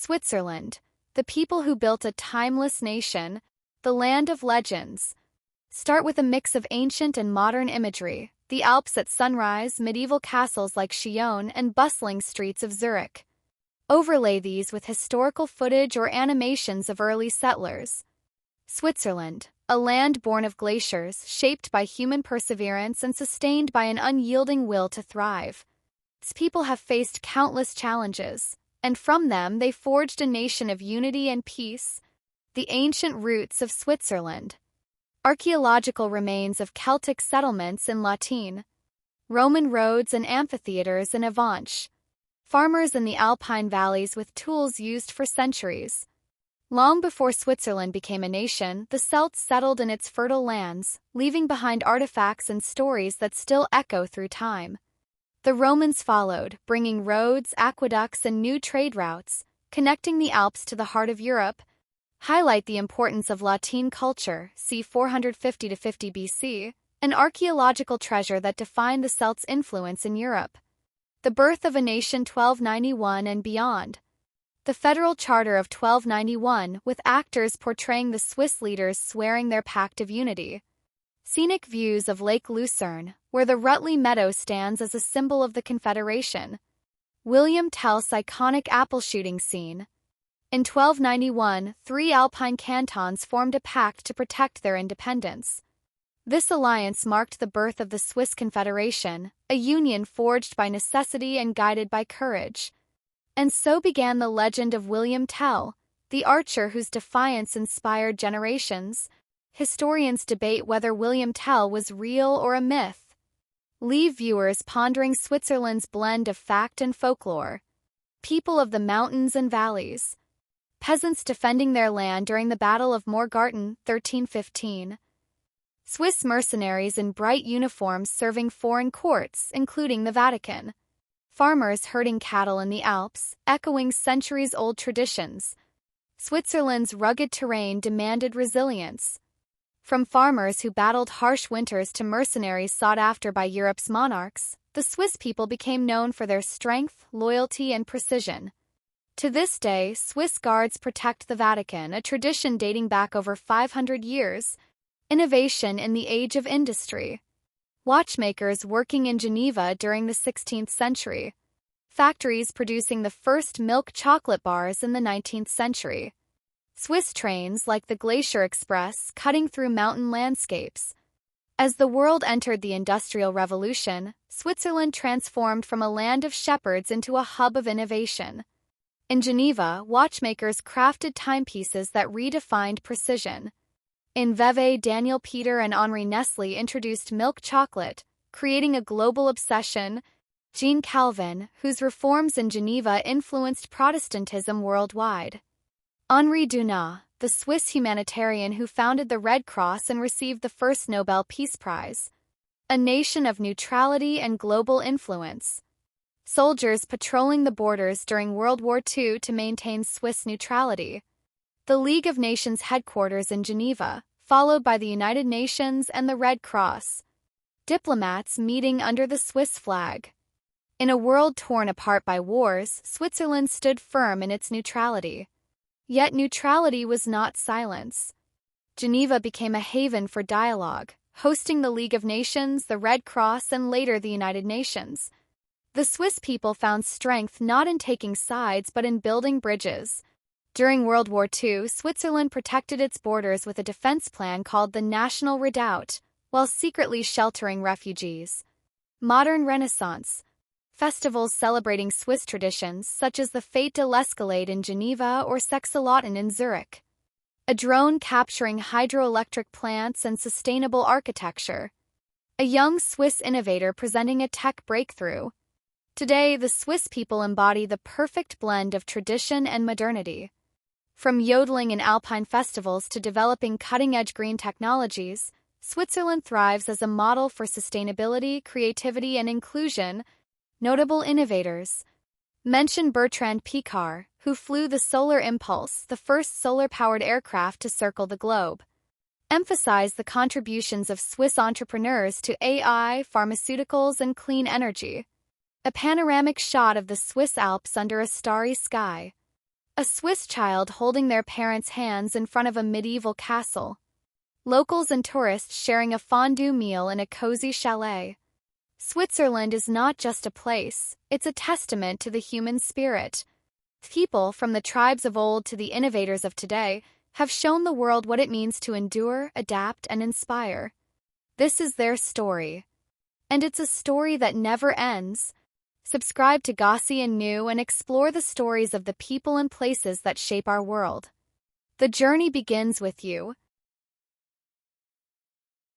Switzerland, the people who built a timeless nation, the land of legends. Start with a mix of ancient and modern imagery, the Alps at sunrise, medieval castles like Chillon, and bustling streets of Zurich. Overlay these with historical footage or animations of early settlers. Switzerland, a land born of glaciers, shaped by human perseverance and sustained by an unyielding will to thrive. Its people have faced countless challenges, and from them they forged a nation of unity and peace. The ancient roots of Switzerland. Archaeological remains of Celtic settlements in Latine. Roman roads and amphitheaters in Avanches. Farmers in the Alpine valleys with tools used for centuries. Long before Switzerland became a nation, the Celts settled in its fertile lands, leaving behind artifacts and stories that still echo through time. The Romans followed, bringing roads, aqueducts, and new trade routes, connecting the Alps to the heart of Europe. Highlight the importance of Latine culture, c. 450 to 50 BC, an archaeological treasure that defined the Celts' influence in Europe. The birth of a nation 1291 and beyond. The Federal Charter of 1291, with actors portraying the Swiss leaders swearing their pact of unity. Scenic views of Lake Lucerne, where the Rutley Meadow stands as a symbol of the Confederation. William Tell's iconic apple shooting scene. In 1291, 3 Alpine cantons formed a pact to protect their independence. This alliance marked the birth of the Swiss Confederation, a union forged by necessity and guided by courage. And so began the legend of William Tell, the archer whose defiance inspired generations. Historians debate whether William Tell was real or a myth. Leave viewers pondering Switzerland's blend of fact and folklore. People of the mountains and valleys. Peasants defending their land during the Battle of Morgarten, 1315. Swiss mercenaries in bright uniforms serving foreign courts, including the Vatican. Farmers herding cattle in the Alps, echoing centuries-old traditions. Switzerland's rugged terrain demanded resilience. From farmers who battled harsh winters to mercenaries sought after by Europe's monarchs, the Swiss people became known for their strength, loyalty, and precision. To this day, Swiss guards protect the Vatican, a tradition dating back over 500 years. Innovation in the age of industry. Watchmakers working in Geneva during the 16th century. Factories producing the first milk chocolate bars in the 19th century. Swiss trains like the Glacier Express cutting through mountain landscapes. As the world entered the Industrial Revolution, Switzerland transformed from a land of shepherds into a hub of innovation. In Geneva, watchmakers crafted timepieces that redefined precision. In Vevey, Daniel Peter and Henri Nestlé introduced milk chocolate, creating a global obsession. Jean Calvin, whose reforms in Geneva influenced Protestantism worldwide. Henri Dunant, the Swiss humanitarian who founded the Red Cross and received the first Nobel Peace Prize. A nation of neutrality and global influence. Soldiers patrolling the borders during World War II to maintain Swiss neutrality. The League of Nations headquarters in Geneva, followed by the United Nations and the Red Cross. Diplomats meeting under the Swiss flag. In a world torn apart by wars, Switzerland stood firm in its neutrality. Yet neutrality was not silence. Geneva became a haven for dialogue, hosting the League of Nations, the Red Cross, and later the United Nations. The Swiss people found strength not in taking sides but in building bridges. During World War II, Switzerland protected its borders with a defense plan called the National Redoubt, while secretly sheltering refugees. Modern Renaissance. Festivals celebrating Swiss traditions, such as the Fête de l'Escalade in Geneva or Sechselauten in Zurich. A drone capturing hydroelectric plants and sustainable architecture. A young Swiss innovator presenting a tech breakthrough. Today, the Swiss people embody the perfect blend of tradition and modernity. From yodeling in alpine festivals to developing cutting-edge green technologies, Switzerland thrives as a model for sustainability, creativity, and inclusion. Notable innovators. Mention Bertrand Piccard, who flew the Solar Impulse, the first solar-powered aircraft to circle the globe. Emphasize the contributions of Swiss entrepreneurs to AI, pharmaceuticals, and clean energy. A panoramic shot of the Swiss Alps under a starry sky. A Swiss child holding their parents' hands in front of a medieval castle. Locals and tourists sharing a fondue meal in a cozy chalet. Switzerland is not just a place, it's a testament to the human spirit. People, from the tribes of old to the innovators of today, have shown the world what it means to endure, adapt, and inspire. This is their story. And it's a story that never ends. Subscribe to Gaussian New and explore the stories of the people and places that shape our world. The journey begins with you.